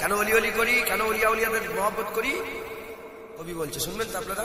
কেন ওলি ওলি করি, কেন ওলিয়া ওলিয়াদের মহব্বত করি কবি বলছে, শুনবেন তো আপনারা।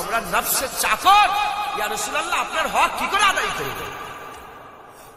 আমরা নফসের চাকর, ইয়া রাসূলুল্লাহ আপনার হক কি করে আদায় করব।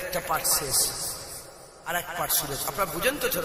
একটা পার্ট শেষ, আর এক পার্ট শুরু। আপনারা বুঝেন তো, ছোট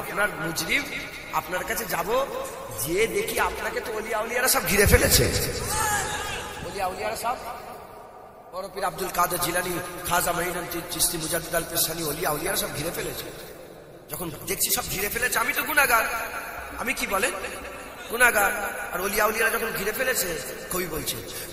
আপনার মুজরিম, আপনার কাছে যাব, যে দেখি আপনাকে তো ওলিয়া উলিয়ারা সব ঘিরে ফেলেছে। ওলিয়া উলিয়ারা সব বড় পীর আব্দুল কাদের জিলানী, খাজা মঈনুদ্দিন চিশতি, মুজাদ্দিদ আল পেশানি, ওলিয়া উলিয়ারা সব ঘিরে ফেলেছে। যখন দেখছি সব ঘিরে ফেলেছে, আমি তো গুনাহগার, আমি কি বলেন গুনাহগার। আর ওলিয়া উলিয়ারা যখন ঘিরে ফেলেছে, কবি বলছে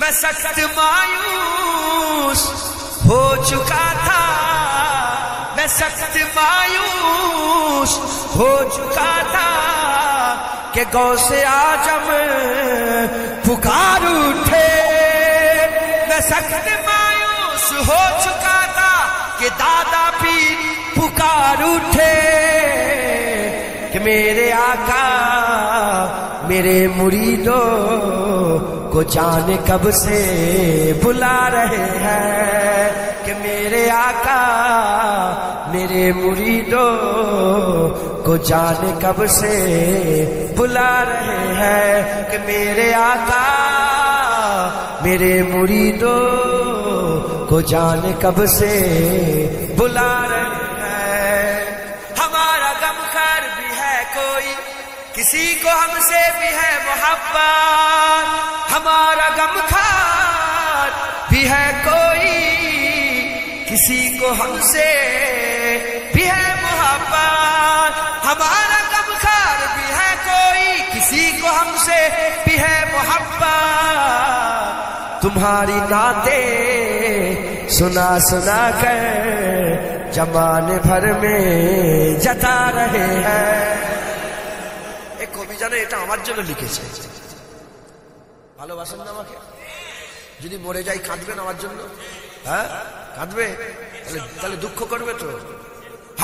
میں سخت مایوس ہو چکا تھا، میں سخت مایوس ہو چکا تھا کہ غوث اعظم پکار اٹھے، میں سخت مایوس ہو چکا تھا کہ دادا پیر پکار اٹھے کہ میرے آقا میرے مریدوں کو جانے کب سے بلا رہے ہیں، کہ میرے آقا میرے مریدوں کو جانے کب سے بلا رہے ہیں، کہ میرے آقا میرے مریدوں کو جانے کب سے بلا رہے ہیں۔ ہمارا غم خیر بھی ہے کوئی، کسی کو ہم سے بھی ہے محبت، ہمارا غم خیر بھی ہے کوئی، کسی کو ہم سے بھی ہے محبت، ہمارا غم خیر بھی ہے کوئی، کسی کو ہم سے بھی ہے محبت، تمہاری نعتیں سنا سنا کر زمانے بھر میں جتا رہے ہیں۔ এক কবি জানে এটা আমার জন্য লিখেছে, ভালোবাসেন না আমাকে? যদি মরে যাই কাঁদবেন আমার জন্য? হ্যাঁ কাঁদবে? তাহলে দুঃখ করবে তো।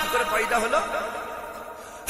কি করে পয়দা হলো?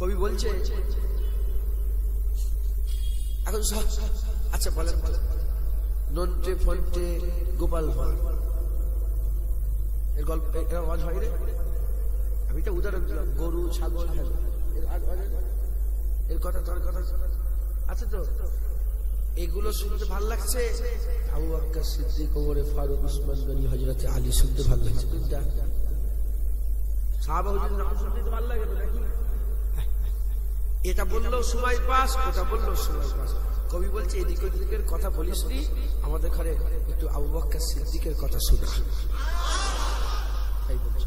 কবি বলছে এখন আচ্ছা বলেন নন্টে ফন্টে গোপাল ভাঁড় এর গল্প এর আওয়াজ হয় রে? আমি তো উদাহরণ দিলাম, গরু ছাগল এর কথা তোর কথা আছে তো, এগুলো শুনতে ভাল লাগছে। আবু বকর সিদ্দিক, ওমর ফারুক, উসমান গনি, হযরত আলী শুনতে ভাল লাগছে, সাহাবা হুজুরের নাম শুনতে তো ভাল লাগে তো নাকি? এটা বললেও সময় পাস, ওটা বললেও সময় পাস। কবি বলছে এদিক ওদিকের কথা বলিস নি, আমাদের ঘরে একটু আবু বকর সিদ্দিকের কথা শোনা। তাই বলছে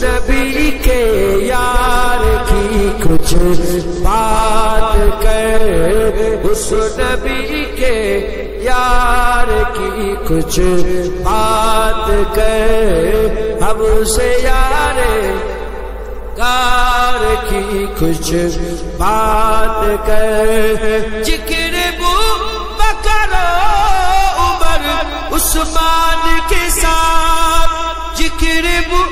نبی کے یار کی کچھ بات کر، اس نبی کے یار کی کچھ بات کر، ہم سے یار کار کی کچھ بات کر۔ ذکر بو بکر عمر عثمان کے ساتھ، ذکر بو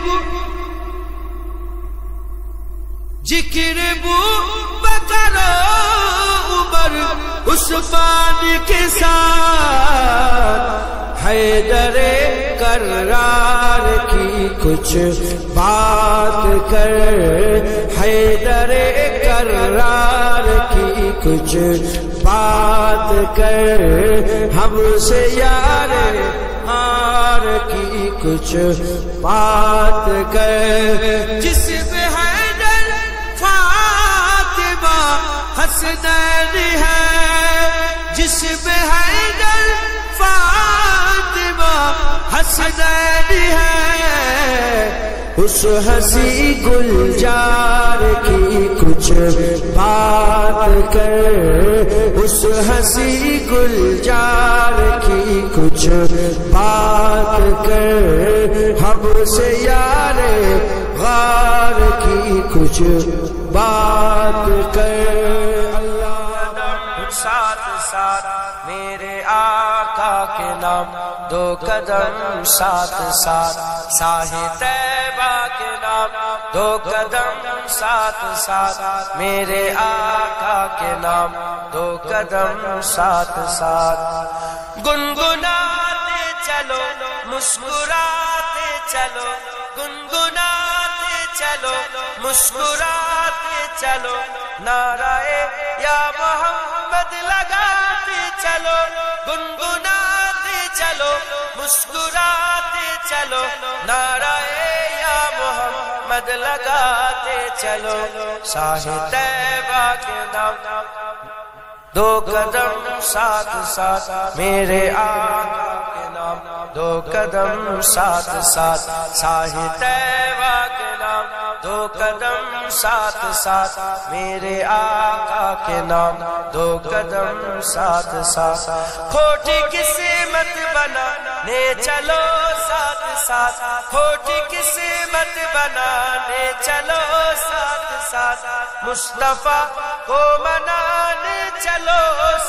بکر عمر عثمان کے ساتھ، حیدر کرار کی کچھ بات کر، حیدر کرار کی کچھ بات کر، ہم سے یار ہار کی کچھ بات کر۔ جس میں حیدر فاطمہ حسنین ہے، جس میں حیدر فاطمہ حسنین ہے، اس ہنسی گلزار کی کچھ بات کر، اس ہنسی گلزار کی کچھ بات کر، ہم سے یار غار کی کچھ بات کر۔ اللہ ساتھ ساتھ میرے آقا کے نام، دو قدم ساتھ ساتھ ساحِ طیبہ کے نام، دو قدم ساتھ ساتھ میرے آقا کے نام، دو قدم ساتھ ساتھ۔ گنگناتے چلو مسکراتے چلو، گنگناتے چلو مسکراتے چلو، نعرہ یا محمد لگاتے چلو، گنگناتے چلو مسکراتے چلو، نعرہ یا محمد لگاتے چلو، شاہ طیبہ کے نام، دو قدم ساتھ ساتھ میرے آقا کے نام، دو قدم ساتھ ساتھ شاہ طیبہ کے نام، دو قدم ساتھ ساتھ میرے آقا کے نام، دو قدم ساتھ ساتھ۔ کھوٹی قسمت بنانے چلو ساتھ ساتھ، کھوٹی قسمت بنانے چلو ساتھ ساتھ، مصطفیٰ کو منانے چلو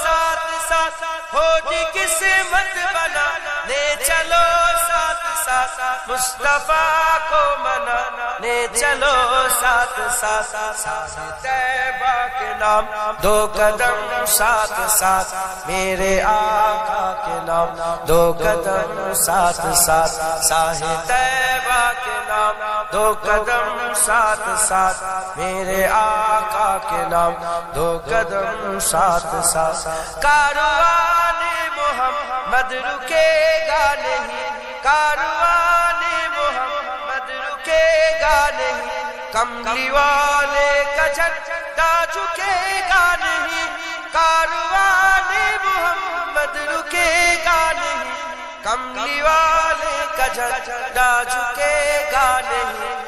ساتھ ساتھ، کھوٹی قسمت بنانے چلو ساتھ ساتھ، مصطفیٰ کو منانے چلو ساتھ ساتھ، شاہ طیبہ کے نام، دو قدم ساتھ ساتھ میرے آقا کے نام، دو قدم ساتھ ساتھ شاہ طیبہ کے نام، دو قدم ساتھ ساتھ میرے آقا کے نام، دو قدم ساتھ ساتھ۔ کاروان محمد رکے گا نہیں، کاروان محمد رکے گا نہیں، کملی والے کا جھنڈا جھکے گا نہیں، کاروان محمد رکے گا نہیں، کملی والے کا جھنڈا جھکے گا نہیں،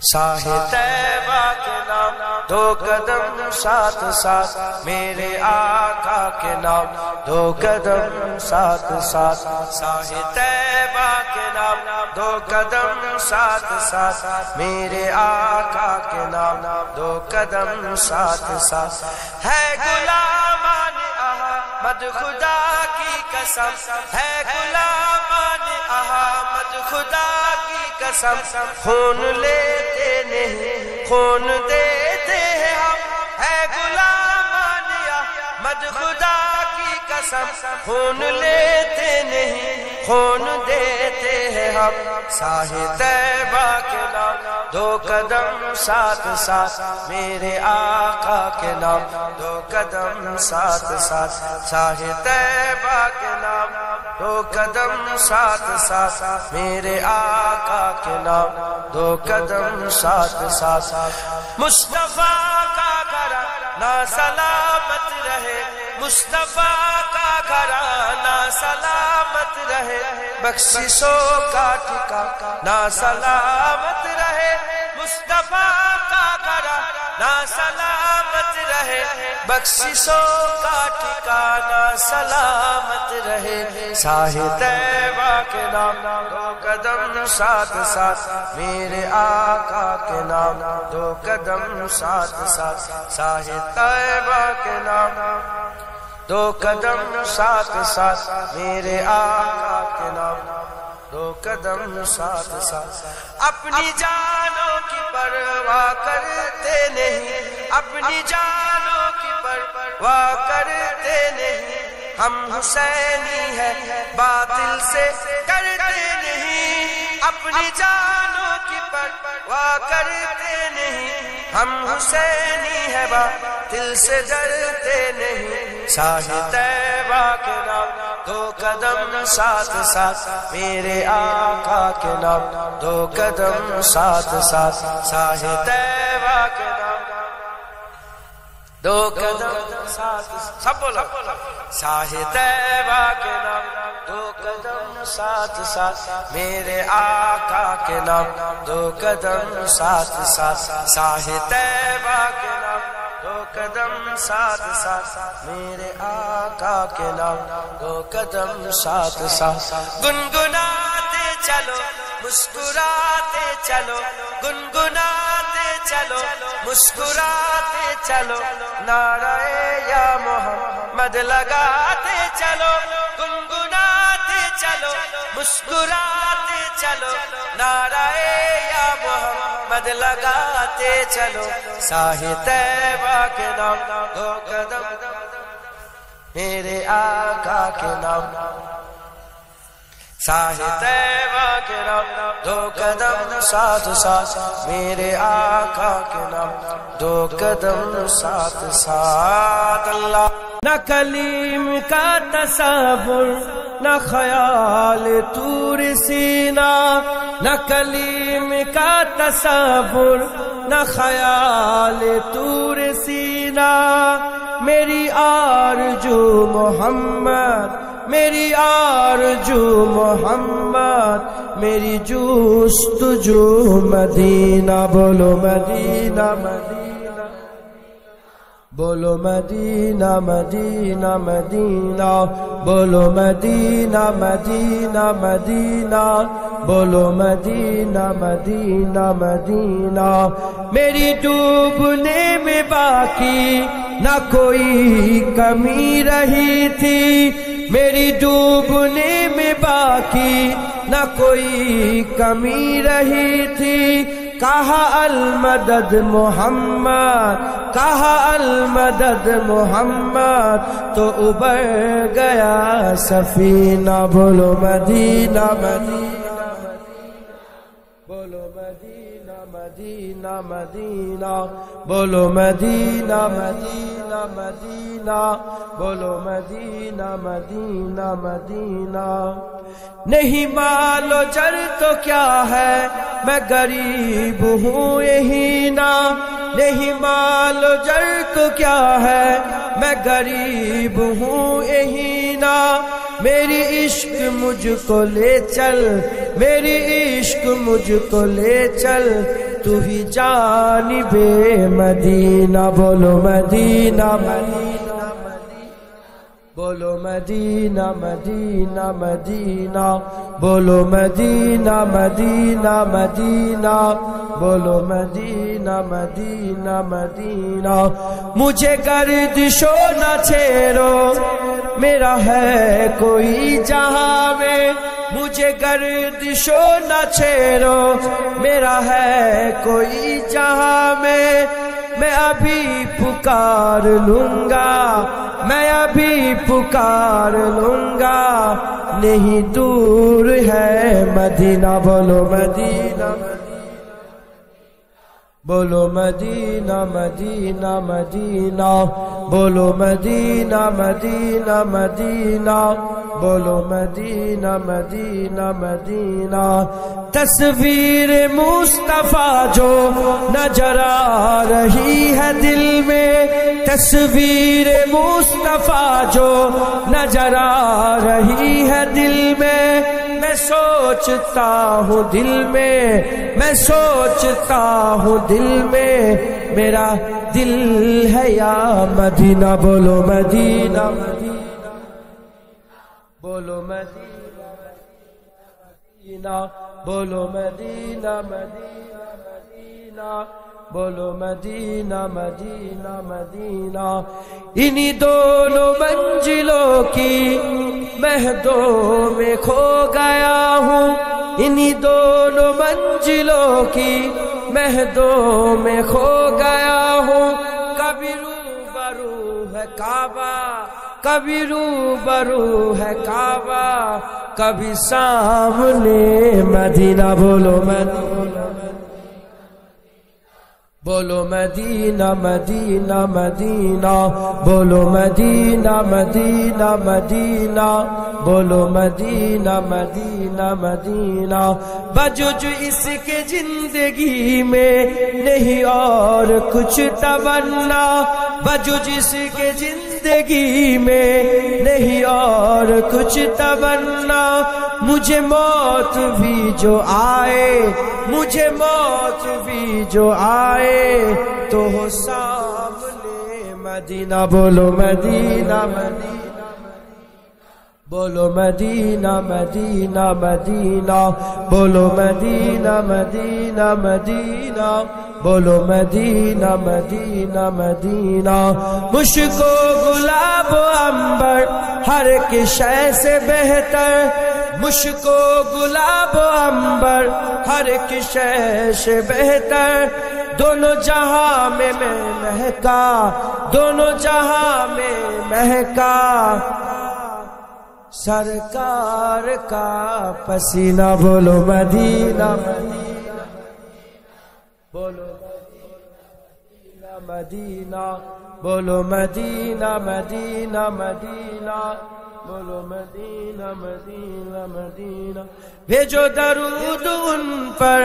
شاہ طیبہ کے نام، دو قدم ساتھ ساتھ میرے آقا کے نام، دو قدم ساتھ ساتھ شاہ طیبہ کے نام، دو قدم ساتھ ساتھ میرے آقا کے نام، دو قدم ساتھ ساتھ۔ ہے غلامان احمد خدا کی قسم، ہے غلامان احمد خدا کی قسم، خون لیتے نہیں خون دیتے ہیں ہم، ہے غلامان احمد خدا کی قسم، خون لیتے نہیں خون دیتے ہیں ہم، شاہ طیبہ کے نام، دو قدم ساتھ ساتھ میرے آقا کے نام، دو قدم ساتھ ساتھ شاہ طیبہ کے نام، دو قدم ساتھ ساتھ میرے آقا کے نام، دو قدم ساتھ ساتھ۔ مصطفیٰ کا گھرانہ سلامت رہے، مصطفیٰ کا گھرانہ سلامت رہے، بخششوں کا ٹھکانہ سلامت مصطفیٰ کا کرا نہ سلامت رہے، بخششوں کا ٹھکانہ سلامت رہے، ساحِ طیبہ کے نام دو قدم ساتھ ساتھ، میرے آقا کے نام دو قدم ساتھ ساتھ، ساحِ طیبہ کے نام دو قدم ساتھ ساتھ، میرے آقا کے نام دو قدم ساتھ ساتھ، اپنی جانوں کی پرواہ کرتے نہیں، اپنی جانوں کی پرواہ کرتے نہیں، ہم حسینی ہیں باطل سے ڈرتے نہیں، اپنی جانوں کی پرواہ کرتے نہیں، ہم حسینی ہیں باطل سے ڈرتے نہیں، ساحِ طیبہ کے نام دو قدم ساتھ ساتھ، میرے آقا کے نام دو قدم ساتھ ساتھ، ساحِ طیبہ کے نام دو قدم ساتھ سب بولو، ساحِ طیبہ کے نام دو قدم ساتھ ساتھ، میرے آقا کے نام دو قدم ساتھ ساتھ، ساحِ طیبہ کے نام دو قدم ساتھ ساتھ، میرے آقا کے نام دو قدم ساتھ ساتھ، گنگناتے چلو مسکراتے چلو، گنگناتے چلو مسکراتے چلو، نعرہ یا محمد لگاتے چلو، گنگناتے چلو مسکراتے چلو، نعرہ یا محمد لگاتے چلو، ساحِ طیبہ کے نام دو قدم، میرے آقا کے نام ساحِ طیبہ کے نام دو قدم ساتھ ساتھ، میرے آقا کے نام دو قدم ساتھ ساتھ، اللہ نہ کلیم کا تصور نہ خیال طور سینا، نہ کلیم کا تصور نہ خیال طور سینا، میری آرزو محمد، میری آرزو محمد، میری جستجو مدینہ، بولو مدینہ مدینہ، بولو مدینہ مدینہ مدینہ، بولو مدینہ مدینہ مدینہ، بولو مدینہ مدینہ مدینہ، میری ڈوبنے میں باقی نہ کوئی کمی رہی تھی، میری ڈوبنے میں باقی نہ کوئی کمی رہی تھی، کہا المدد محمد، کہا المدد محمد، تو ابھر گیا سفینہ، بولو مدینہ مدینہ، بولو مدینہ مدینہ مدینہ، بولو مدینہ مدینہ مدینہ، بولو مدینہ مدینہ مدینہ، نہیں مال و جر تو کیا ہے میں غریب ہوں یہی نا، نہیں مال و جر تو کیا ہے میں غریب ہوں یہی نا، میری عشق مجھ کو لے چل، میری عشق مجھ کو لے چل، تو ہی جانب مدینہ، بولو مدینہ مدینہ، بولو مدینہ مدینہ مدینہ، بولو مدینہ مدینہ مدینہ، بولو مدینہ مدینہ مدینہ، مجھے گردشو نہ چھیڑو، میرا ہے کوئی جہاں میں، مجھے گردشو نہ چھیڑو، میرا ہے کوئی جہاں میں ابھی پکار لوں گا، میں ابھی پکار لوں گا، نہیں دور ہے مدینہ، بولو مدینہ، بولو مدینہ مدینہ مدینہ، بولو مدینہ مدینہ مدینہ، بولو مدینہ مدینہ مدینہ، تصویر مصطفیٰ جو نظر آ رہی ہے دل میں، تصویر مصطفیٰ جو نظر آ رہی ہے دل میں میں سوچتا ہوں دل میں، میں سوچتا ہوں دل میں، میرا دل ہے یا مدینہ، بولو مدینہ، بولو مدینہ، مدینہ، بولو مدینہ، مدینہ، مدینہ، بولو مدینہ، مدینہ، مدینہ۔ انہی دونوں منزلوں کی مہدوں میں کھو گیا ہوں، انہی دونوں منزلوں کی مہدوں میں کھو گیا ہوں۔ کبھی روبرو ہے کعبہ، کبھی روبرو ہے کعبہ، کبھی سامنے مدینہ، بولو مدینہ، بولو مدینہ، مدینہ، مدینہ، بولو مدینہ، مدینہ، مدینہ، بولو مدینہ، مدینہ، مدینہ۔ بجوج اس کے زندگی میں نہیں اور کچھ تمنا، بجوج اس کے زندگی میں نہیں اور کچھ تمنا۔ مجھے موت بھی جو آئے، مجھے موت بھی جو آئے تو ہو سامنے مدینہ، بولو مدینہ، مدینہ، بولو مدینہ، مدینہ، مدینہ، بولو مدینہ، مدینہ، مدینہ، بولو مدینہ، مدینہ، مدینہ۔ مشک و گلاب و عنبر ہر ایک شے سے بہتر، مشک و گلاب و عنبر ہر ایک شے سے بہتر، دونوں جہاں میں مہکا، دونوں جہاں میں مہکا سرکار کا پسینہ، بولو مدینہ، مدینہ، بولو مدینہ، مدینہ، بولو مدینہ، مدینہ، مدینہ، بولو مدینہ، مدینہ، مدینہ۔ بھیجو درود ان پر،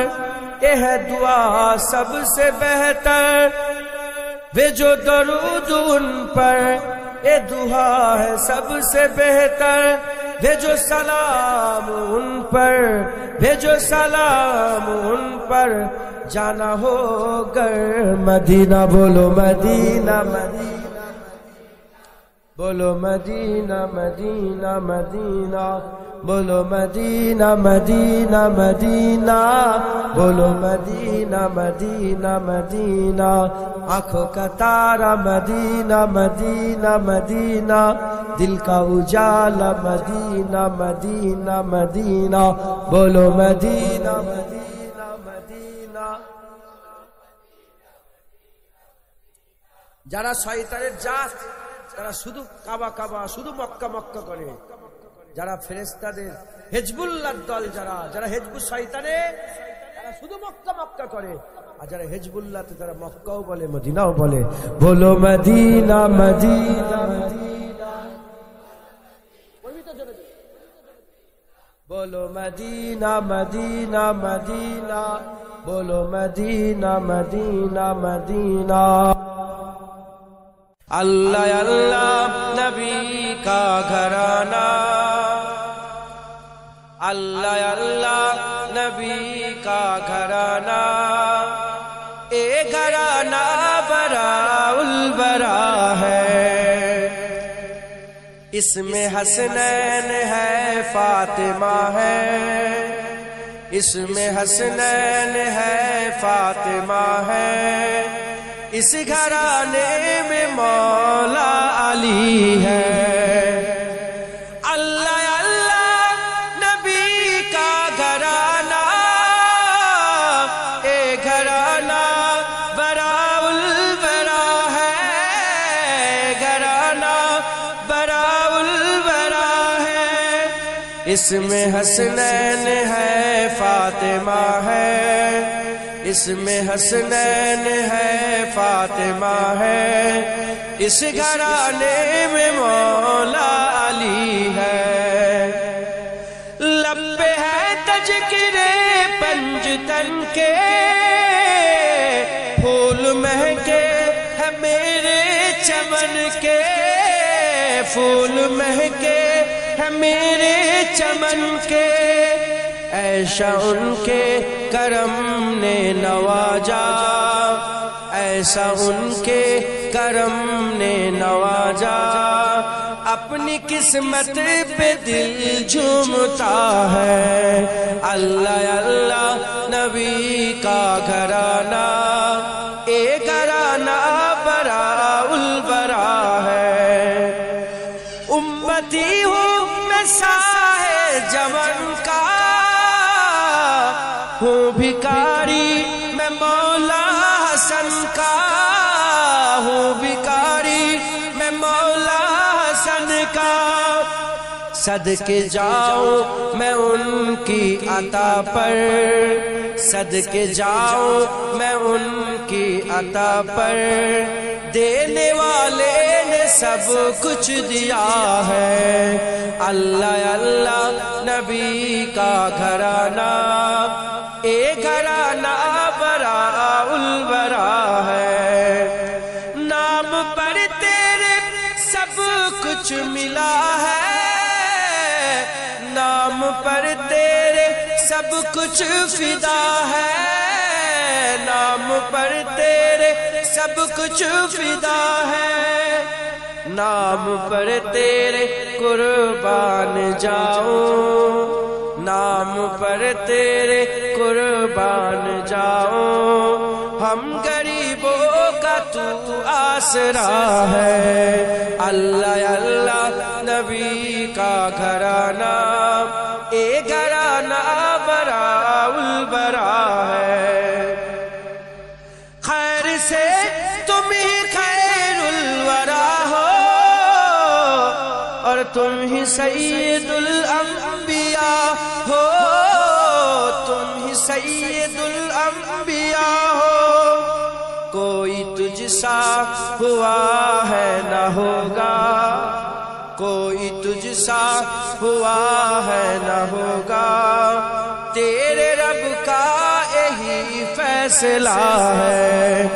یہ ہے دعا سب سے بہتر، بھیجو درود ان پر، یہ دعا ہے سب سے بہتر، بھیجو سلام ان پر، بھیجو سلام ان پر، جانا ہو گر مدینہ، بولو مدینہ، مدینہ، بولو مدینہ، مدینہ، مدینہ، بولو مدینہ، مدینہ، مدینہ، بولو مدینہ، مدینہ، مدینہ۔ آنکھوں کا تارا مدینہ، مدینہ، مدینہ، دل کا اجالا مدینہ، مدینہ، مدینہ، بولو مدینہ، مدینہ، مدینہ۔ যারা শয়তানের জাত তারা শুধু কাবা কাবা, শুধু মক্কা মক্কা করে, যারা ফেরেশতাদের হিজবুল্লাহর দল, যারা যারা হিজবুল শয়তানে তারা শুধু মক্কা মক্কা করে, আর যারা হিজবুল্লাহতে তারা মক্কাও বলে মদিনাও বলে। বলো মদিনা, মদিনা, মদিনা, বলো মদিনা, মদিনা, মদিনা, বলো মদিনা, মদিনা, মদিনা। اللہ اللہ نبی کا گھرانہ، اللہ اللہ نبی کا گھرانہ، اے گھرانہ براء البراء ہے، اس میں حسنین ہے، فاطمہ ہے، اس میں حسنین ہے، فاطمہ ہے، اس گھرانے میں مولا علی ہے۔ اللہ اللہ نبی کا گھرانہ، اے گھرانہ براء البراء ہے، گھرانہ براء البراء ہے، اس میں حسنین ہے، فاطمہ ہے، اس میں حسنین ہے، فاطمہ ہے، اس گھرانے میں مولا علی ہے۔ لب پہ ہے تذکرے پنجتن کے، پھول مہکے ہے میرے چمن کے، پھول مہکے ہے میرے چمن کے، ایسا ان کے کرم نے نوازا، ایسا ان کے کرم نے نوازا، اپنی قسمت پہ دل جھومتا ہے، اللہ اللہ نبی کا گھرانہ، اے گھرانہ براء البراء ہے، امتی ہوں میں ساحے جمن کا، ہوں بھکاری میں مولا حسن کا، ہوں بھکاری میں مولا حسن کا، صدقے جاؤں میں ان کی عطا پر، صدقے جاؤں میں ان کی عطا پر، دینے والے نے سب کچھ دیا ہے، اللہ اللہ نبی کا گھرانہ، اے گھرانہ براء البراء ہے، نام پر تیرے سب کچھ ملا ہے، نام پر تیرے سب کچھ فدا ہے، نام پر تیرے سب کچھ فدا ہے، نام پر تیرے قربان جاؤں، نام پر تیرے قربان جاؤں، ہم غریبوں کا تو آسرا ہے، اللہ اللہ نبی کا گھرانہ، اے گھرانہ براء البراء ہے، خیر سے تم ہی خیر الورا ہو، اور تم ہی سید الانبیاء ہو، تم ہی سید الانبیاء ہو، کوئی تجھ سا ہوا ہے نہ ہوگا، کوئی تجھ سا ہوا ہے نہ ہوگا، تیرے رب کا یہی فیصلہ ہے،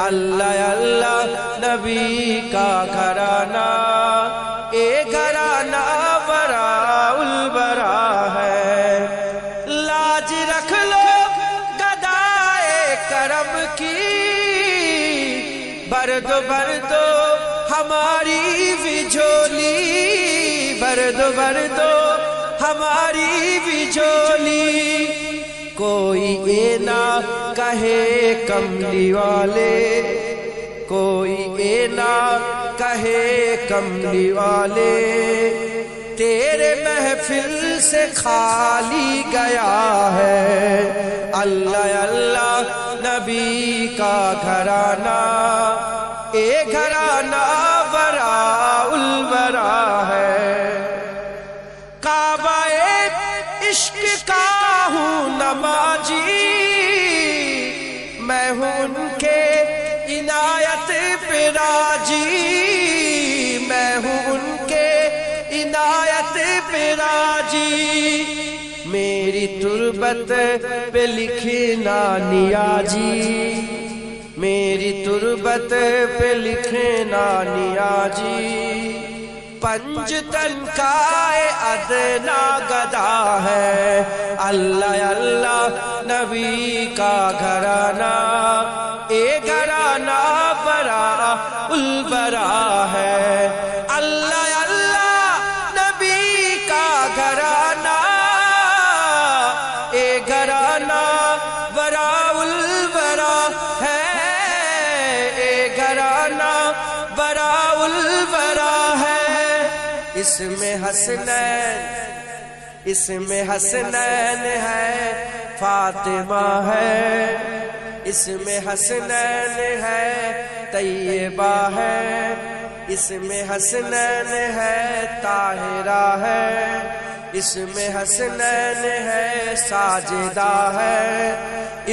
اللہ اللہ نبی کا گھرانہ، اے گھرانہ براء البراء ہے، لاج رکھ لو گدائے کرم کی، بردو بردو ہماری بھی جھولی، بردو بردو ہماری بھی جھولی، کوئی اے نہ کہے کملی والے، کوئی اے نہ کہے کملی والے، تیرے محفل سے خالی گیا ہے، اللہ اللہ نبی کا گھرانہ، اے گھرانہ براء البراء ہے، کعبہ عشق کا ہوں نمازی، میں ہوں ان کے عنایت پہ راضی، میں ہوں ان کے عنایت پہ راضی، میری تربت پہ لکھنا نیازی، میری تربت پہ لکھنا نیازی، پنجتن کا ادنا گدا ہے، اللہ اللہ نبی کا گھرانہ، اے گھرانہ براء البراء ہے، اللہ اللہ نبی کا گھرانہ، اے گھرانہ براء البراء ہے، اے گھرانہ براء البراء ہے، اس میں حسنین، اس میں حسنین ہے، فاطمہ ہے، اس میں حسنین ہے، طیبہ ہے، اس میں حسنین ہے، طاہرہ ہے، اس میں حسنین ہے، ساجدہ ہے،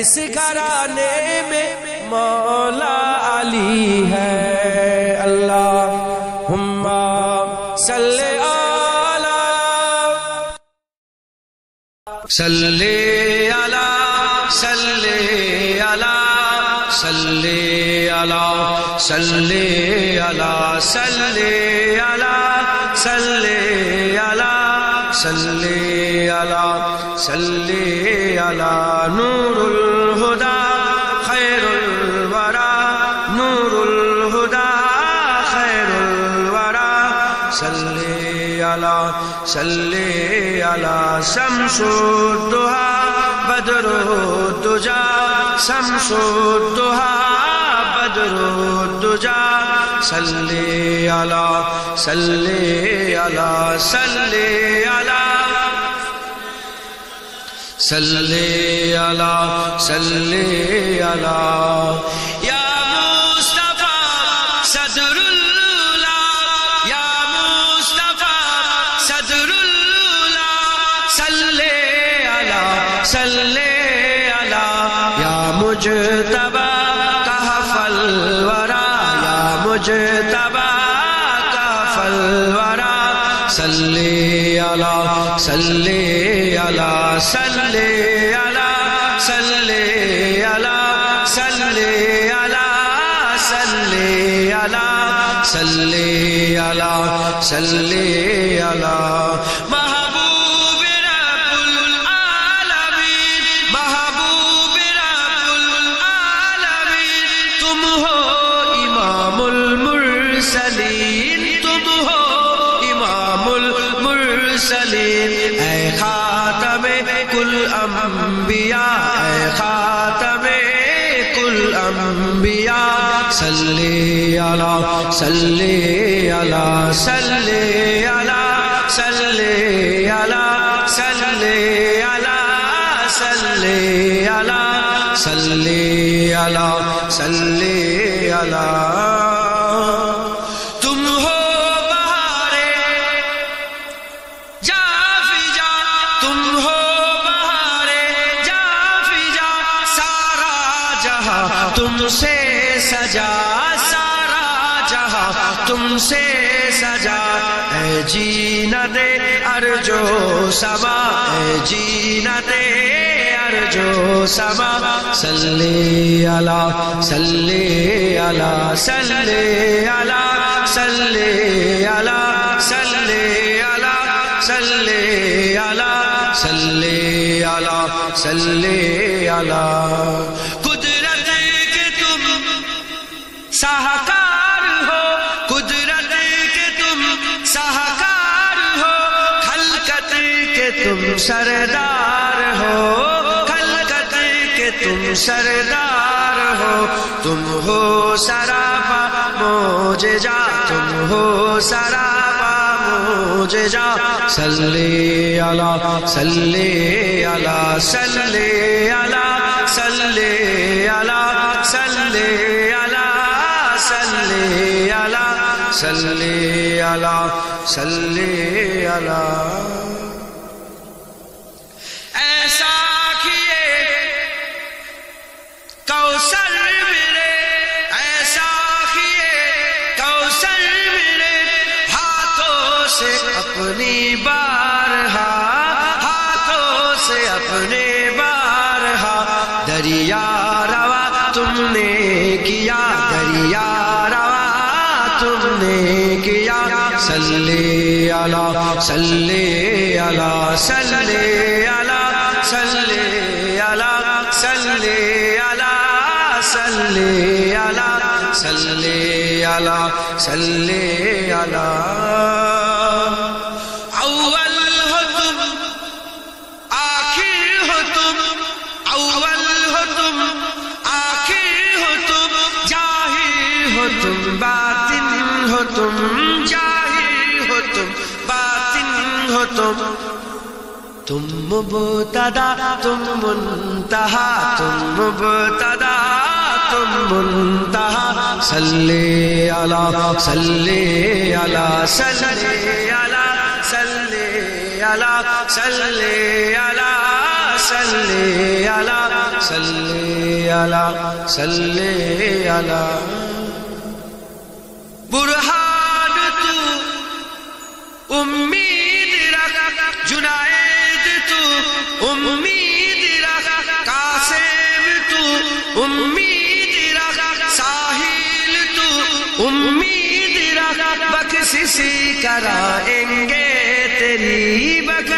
اس گھرانے میں مولا علی ہے، اللہم صلی صلی علی صلی علی صلی علی صلی علی صلی علی صلی علی صلی علی نور الہدی خیر الورا نور الہدی خیر الورا صلی علی شمس الضحی بدر الدجی شمس الضحی بدر الدجی صلی علی یا مصطفی صدر اللہ یا مصطفی صدر اللہ صلی علی یا مجتبی کہف الورا یا مجتبی کہف الورا صلی علی محبوب رب العالمین محبوب رب العالمین تم ہو امام المرسلین تم ہو امام المرسلین اے خاتم کل انبیاء اے خاتم کل انبیاء صلی علی تم ہو بہارے جا فجا تم ہو بہارے جا فجا سارا جہاں تم سے سجا سارا جہاں تم سے سجا اے جینت ارجو سما اے جینت ارجو سما صلی علی قدرت کے تم ساہکار ہو قدرت کے تم ساہکار ہو خلقت کے تم سردار ہو خلقت کے تم سردار ہو تم ہو سراپا معجزہ تم ہو سراپا معجزہ صلی علی ایسا کیے کوثر ملے ایسا کیے کوثر ملے ہاتھوں سے اپنی بارہا ہاتھوں سے اپنے بارہا دریا روا تم نے کیا دریا روا تم نے کیا صلی علی اول ہو تم آخر ہو تم اول ہو تم آخر ہو تم ظاہر ہو تم باطن ہو تم ظاہر ہو تم باطن ہو تم مبتدا تم منتہا تم مبتدا تم منتہا صلی علی برہان تو امید رکھ جنید تو امید رکھ قاسم تو امید رکھ ساحل تو امید رکھ بخشش کرائیں گے تیری بخشش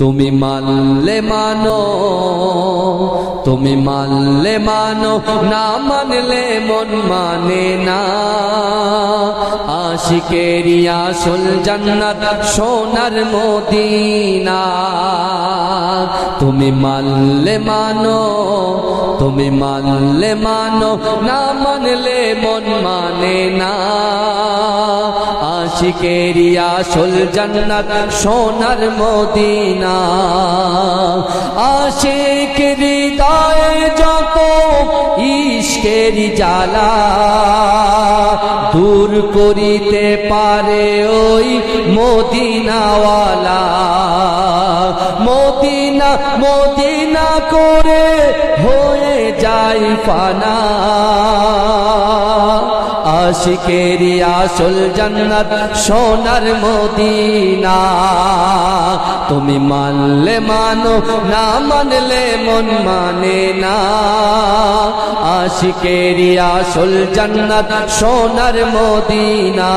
তুমি মানলে মানো, তুমি মানলে মানো, না মানলে মন মানে না, আশিকেরি আসল জান্নাত সোনার মদিনা। তুমি মানলে মানো, তুমি মানলে মানো, না মানলে মন মানে না, আশিকেরি আসল জান্নাত সোনার মদিনা। আশিক হৃদয়ে যত ইশকেরি জ্বালা, দূর করিতে পারে ওই মদিনাওয়ালা, মদিনা মদিনা করে হয়ে যায় ফানা, আশিকেরি আসল জান্নাত সোনার মদিনা। তুমি মানলে মানো, না মানলে মন মানে না, আশিকেরি আসল জান্নাত সোনার মদিনা।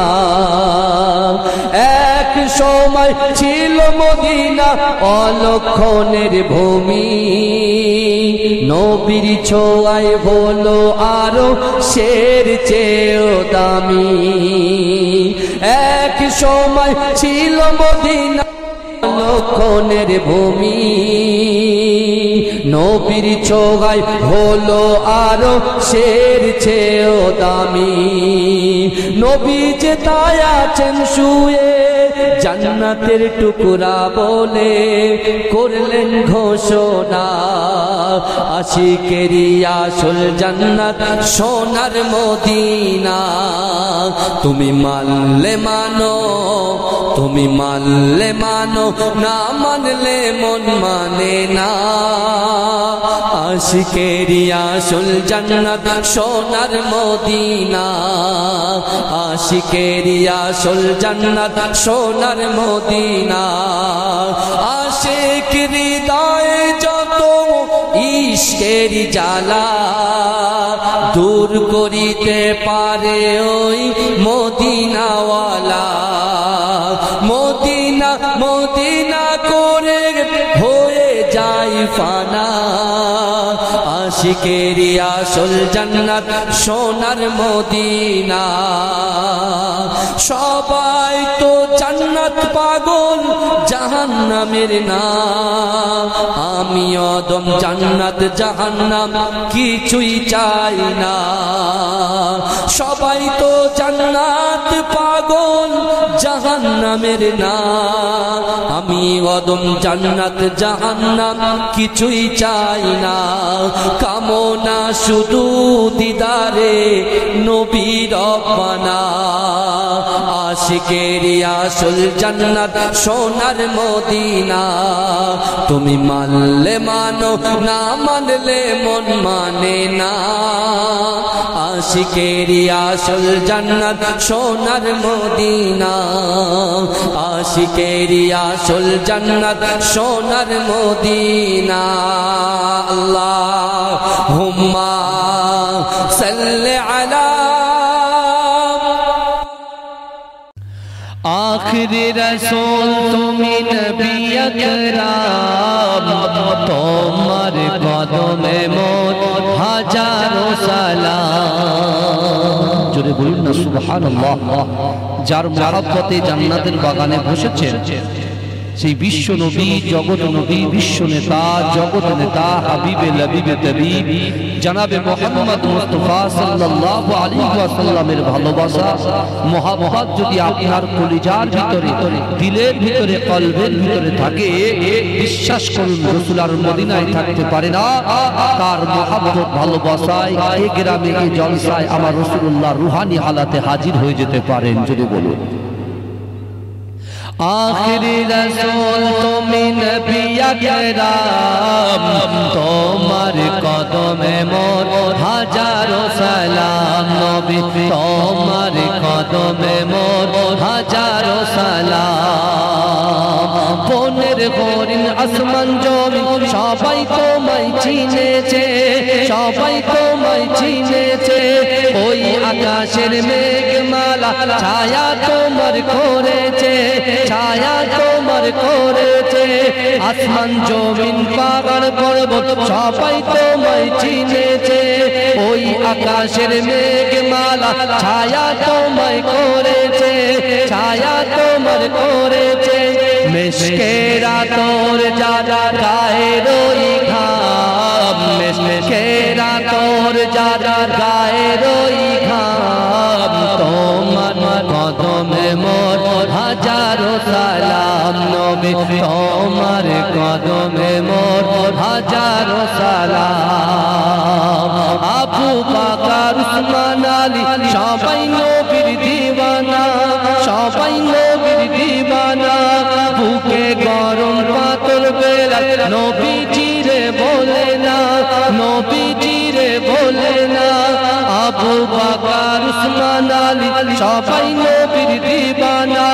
এক সময় ছিল মদিনা অলক্ষণের ভূমি, নবীর ছোঁয়ায় হলো আরো শের চেয়েও দামি। এক সময় ছিল মদিনা অলক্ষণের ভূমি, নবীর ছোঁয়ায় হলো আরো শের চেয়েও দামি। নবী যে তাই আছেন শুয়ে, জান্নাতের টুকরা বলে করলেন ঘোষণা, আশিকেরি আসল জান্নাত সোনার মদিনা। তুমি মানলে মানো, তুমি মানলে মানো, না মানলে মন মানে না, আশিকেরি আসল জান্নাত সোনার মদিনা, আশিকেরি আসল জান্নাত সোনার মদিনা। আশিক হৃদয়ে যত ইশকেরি জ্বালা, দূর করিতে পারে ওই মদিনাওয়ালা, মদিনা মদিনা করে হয়ে যায় ফানা, আশিকেরি আসল জান্নাত সোনার মদিনা। সবাই তো জান্নাত পাগল, জাহান্নামের না, আমি অদম জান্নাত জাহান্নাম কিছুই চাই না। সবাই তো জান্নাত পাগল, জাহান্নামের না। আমি অদম জান্নাত জাহান্নাম কিছুই চাই না, কামনা শুধু দিদারে নবী রব্বানা। আশিকেরি আসল জান্নাত সোনার মদিনা, তুমি মানলে মানো না মানলে মন মানে না। আশিকেরি আসল জান্নাত সোনার মদিনা, আশিকেরি আসল জান্নাত সোনার মদিনা। আল্লাহুম্মা সাল্লি আলা আখিরি রাসূল তুমি নবী আকরাম, তোমার কদমে মোর হাজারো সালাম। জোরে বলুন না সুবহানাল্লাহ। যার মহব্বতে জান্নাতের বাগানে বসেছেন সেই বিশ্ব নবী, জগৎ নবী, বিশ্ব নেতা, জগৎ নেতা, হাবিবে লবিবে তবিব জনাবে মুহাম্মদ মুস্তাফা সাল্লাল্লাহু আলাইহি ওয়াসাল্লামের ভালোবাসা মহব্বত যদি আপনার কলিজার ভিতরে, দিলের ভিতরে, কলবের ভিতরে থাকে, বিশ্বাস করুন রাসূল আর মদিনায় থাকতে পারে না। তার মহব্বত ভালোবাসায় এই গ্রামে এই জলসায় আমার রাসূলুল্লাহ রুহানি হালাতে হাজির হয়ে যেতে পারেন। যদি বলুন আখিরি রাসূল তুমি নবী আকরাম, তোমার কদমে মোর হাজারো সালাম। নবী তোমার কদমে মোর হাজারো সালাম। বনের হরিণ আসমান জমিন সবাই তোমায় চিনেছে, সবাই তোমায় চিনেছে। ওই আকাশের মেঘমালা ছায়া তোমার করেছে, ছায়া তোমার করেছে। আসমান জমিন পাহাড় পর্বত সবাই তোমায় চিনেছে। ওই আকাশের মেঘমালা ছায়া তোমায় করেছে, ছায়া তোমার করেছে। মেশকেরা তোর যারা গায়ের ওই ঘাম, মেশকেরা তোর যারা গায়ের ওই ঘাম। তোমার কদমে মোর হাজারো সালাম। নবী তোমার কদমে মোর হাজারো সালাম। আবু বকর উসমান আলী সবাই নবীর দিওয়ানা, সবাই নবীর দিওয়ানা। বুকে গরম পাতল বেলা নবীজিরে বলে না, নবীজিরে বলে না। আবু বকর উসমান আলী সবাই নবীর দিওয়ানা।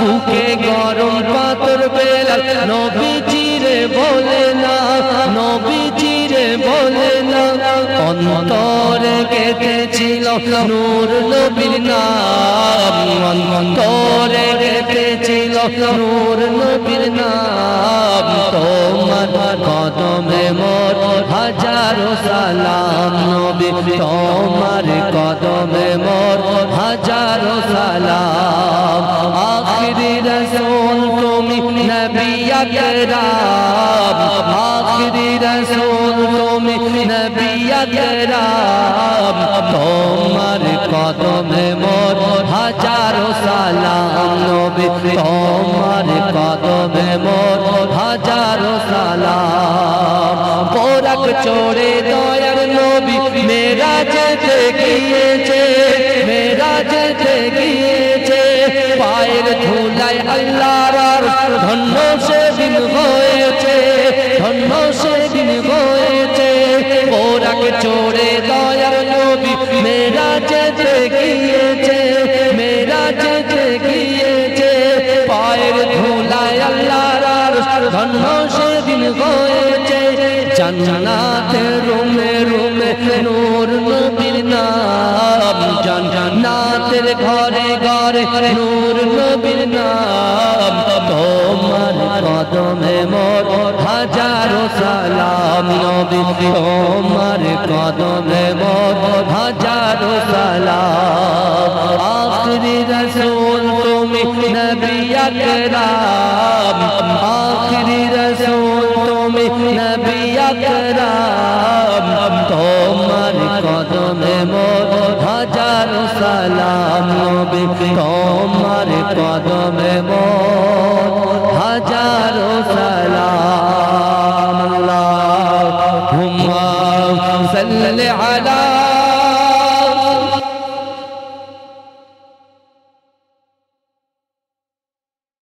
বুকে গরম পাতল বেলা নবীজিরে বলে না, নবীজিরে বলে না। অন্তরে গেঁথেছিল নূর নবীর নাম, অন্তরে গেঁথেছিল নূর নবীর নাম। তোমার কদমে মোর হাজারো সালাম। নবী তোমার কদমে মোর হাজারো সালাম। আখিরি রাসূল তুমি নবী আকরাম, আখিরি রাসূল তুমি নবী আকরাম। তোমার কদমে মোর হাজারো সালাম। নবী তোমার কদমে মোর হাজারো সালাম। বোরাক চড়ে দয়ার নবী মেরাজেতে গিয়েছে, মেরাজেতে গিয়েছে। পায়ের ধুলায় আল্লাহর আরশ ধন্য সেদিন হয়েছে, ধন্য সেদিন হয়েছে। বোরাক চড়ে দয়ার নবী মেরাজেতে গিয়েছে, মেরাজেতে গিয়েছে। পায়ের ধুলায় আল্লাহর আরশ ধন্য সেদিন হয়েছে। জান্নাতের রুমে রুমে নূর নবীর নাম, জান্নাতের ঘরে ঘরে নূর নবীর নাম। তোমার কদমে মোর হাজারো সালাম। নবী তোমার কদমে মোর হাজারো সালাম। আখিরি রাসূল তুমি নবী আকরাম, আখিরি রাসূল তুমি নবী আকরাম। তোমার কদমে মোর হাজারো সালাম। সালাম নবী তোমার কদমে মোর হাজারো সালাম আল্লাহুম্মা সাল্লি আলা